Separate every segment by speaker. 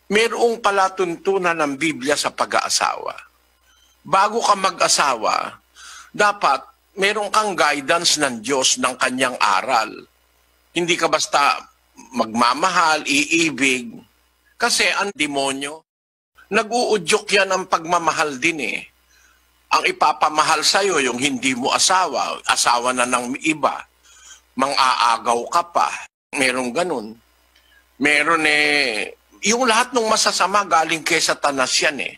Speaker 1: mayroong palatuntunan ng Biblia sa pag-aasawa. Bago ka mag-asawa, dapat mayroong kang guidance ng Diyos ng kanyang aral. Hindi ka basta magmamahal, iibig. Kasi ang demonyo, nag-uudyok yan ang pagmamahal din eh. Ang ipapamahal sa'yo, yung hindi mo asawa, asawa na ng iba, mang-aagaw ka pa. Merong ganun. Meron yung lahat ng masasama galing kay Satanas yan eh.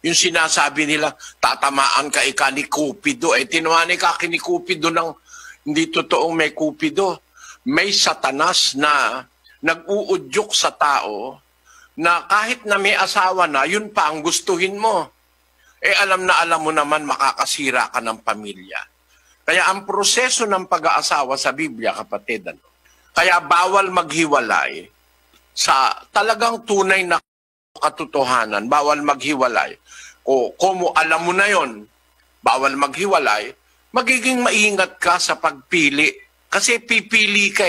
Speaker 1: Yung sinasabi nila, tatamaan ka ika ni Cupido. Tinawani ka ni Cupido ng hindi totoong may Cupido. May Satanas na nag-uudyok sa tao na kahit na may asawa na, yun pa ang gustuhin mo. Alam mo naman makakasira ka ng pamilya. Kaya ang proseso ng pag-aasawa sa Biblia, kapatid, kaya bawal maghiwalay sa talagang tunay na katotohanan, bawal maghiwalay. Kung alam mo na yon, bawal maghiwalay, magiging maingat ka sa pagpili. Kasi pipili ka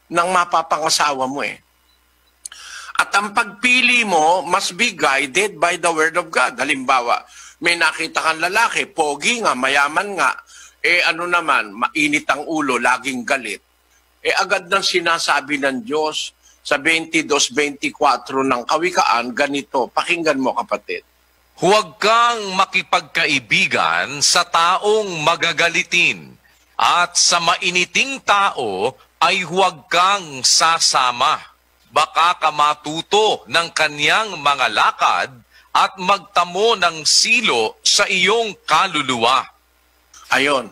Speaker 1: ng mapapangasawa mo At ang pagpili mo must be guided by the Word of God. Halimbawa, may nakita kang lalaki, pogi nga, mayaman nga, mainit ang ulo, laging galit. Agad nang sinasabi ng Diyos sa 22:24 ng Kawikaan, ganito, pakinggan mo kapatid.
Speaker 2: Huwag kang makipagkaibigan sa taong magagalitin, at sa mainiting tao ay huwag kang sasama. Baka ka matuto ng kanyang mga lakad at magtamo ng silo sa iyong kaluluwa.
Speaker 1: Ayon,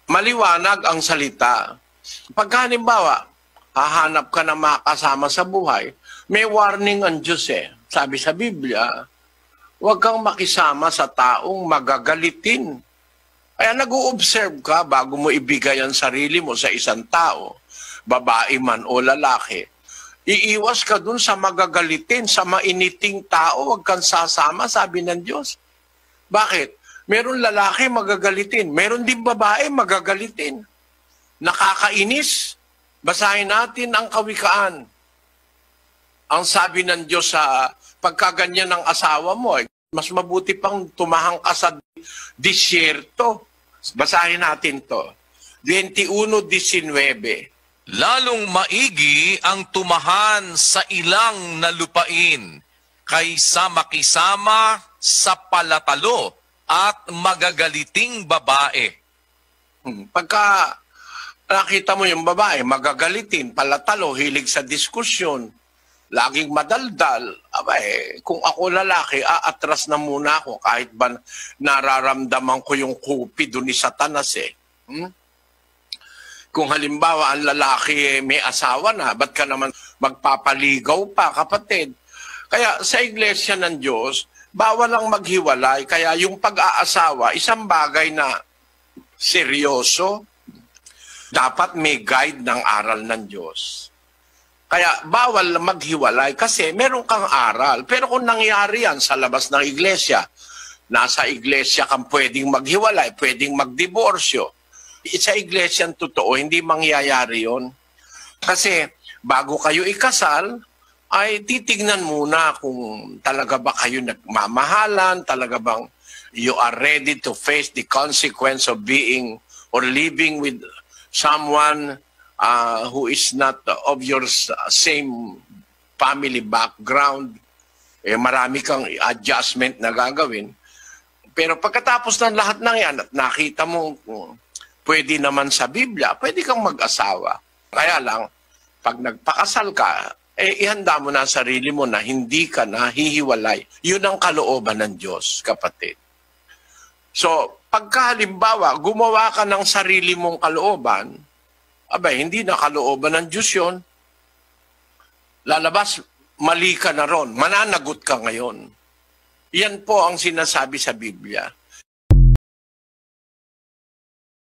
Speaker 1: maliwanag ang salita. Pagka halimbawa, hahanap ka na makasama sa buhay, may warning ang Diyos Sabi sa Biblia, huwag kang makisama sa taong magagalitin. Kaya nag-o-observe ka bago mo ibigay ang sarili mo sa isang tao, babae man o lalaki. Iiwas ka dun sa magagalitin, sa mainiting tao, huwag kang sasama, sabi ng Diyos. Bakit? Meron lalaki magagalitin, meron din babae magagalitin. Nakakainis. Basahin natin ang Kawikaan. Ang sabi ng Diyos sa pagkaganyan ng asawa mo, mas mabuti pang tumahang ka sa disyerto. Basahin natin to. 21:19.
Speaker 2: Lalong maigi ang tumahan sa ilang na lupain kaysa makisama sa palatalo at magagaliting babae.
Speaker 1: Pagka nakita mo yung babae, magagalitin, palatalo, hilig sa diskusyon, laging madaldal, kung ako lalaki, aatras na muna ako kahit ba nararamdaman ko yung Cupido ni Satanas Kung halimbawa ang lalaki may asawa na, ba't ka naman magpapaligaw pa, kapatid? Kaya sa Iglesia ng Diyos, bawal lang maghiwalay. Kaya yung pag-aasawa, isang bagay na seryoso, dapat may guide ng aral ng Diyos. Kaya bawal maghiwalay kasi meron kang aral. Pero kung nangyari yan sa labas ng iglesia, nasa iglesia kang pwedeng maghiwalay, pwedeng magdiborsyo. Sa iglesia totoo, hindi mangyayari yon. Kasi bago kayo ikasal, ay titignan muna kung talaga ba kayo nagmamahalan, talaga bang you are ready to face the consequence of being or living with someone who is not of your same family background. Marami kang adjustment na gagawin. Pero pagkatapos ng lahat ng yan at nakita mo pwede naman sa Biblia, pwede kang mag-asawa. Kaya lang, pag nagpakasal ka, ihanda mo na sarili mo na hindi ka na hihiwalay. Yun ang kalooban ng Diyos, kapatid. So, pagka halimbawa, gumawa ka ng sarili mong kalooban, hindi na kalooban ng Diyos yun. Lalabas, mali ka na ron. Mananagot ka ngayon. Yan po ang sinasabi sa Biblia.